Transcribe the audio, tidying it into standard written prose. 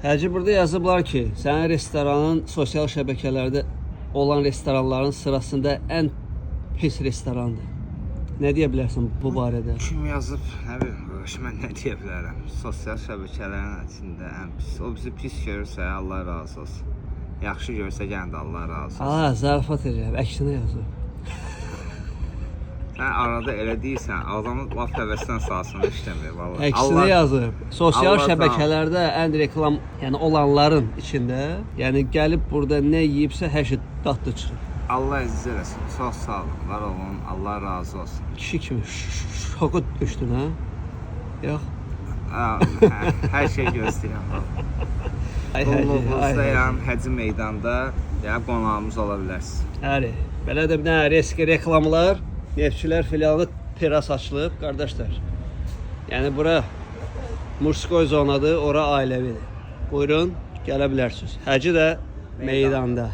Həci burada yazıblar ki, sənin restoranın sosial şəbəkələrdə olan restoranların sırasında ən pis restorandır. Nə deyə bilərsən bu barədə? Kim yazıb, nə bilim, mən nə deyə bilərəm? Sosial şəbəkələrin içində ən pis. O bizi pis görürsə, Allah razı olsun. Yaxşı görsə, gələn də Allah razı olsun. Zarafat edirəm, əksinə yazıb. Sən arada elə deyirsən, adamı laf həvəsdən salsın, işləmir, vallahi. Əksinə yazıb. Sosial Allah şəbəkələrdə ən reklam, yəni olanların içində, yəni gəlib burada nə yeyibsə, hər şey dadlı çıxır. Allah əziz eləsin, çox sağ olun, var olun, Allah razı olsun. Kişi kimi şoku düşdün, hə? Yox. Hər şey gözləyirəm. Qulluğunuzdayam, Həci meydanda, ya qonağımız ola bilərsiniz. Həri, belə də bir dənə riski reklamlar, Neftçilər filialı teras açılıb, qardaşlar. Yəni bura murskoy zonadır, ora ailəvidir. Buyurun, gələ bilərsiniz. Həci də meydanda.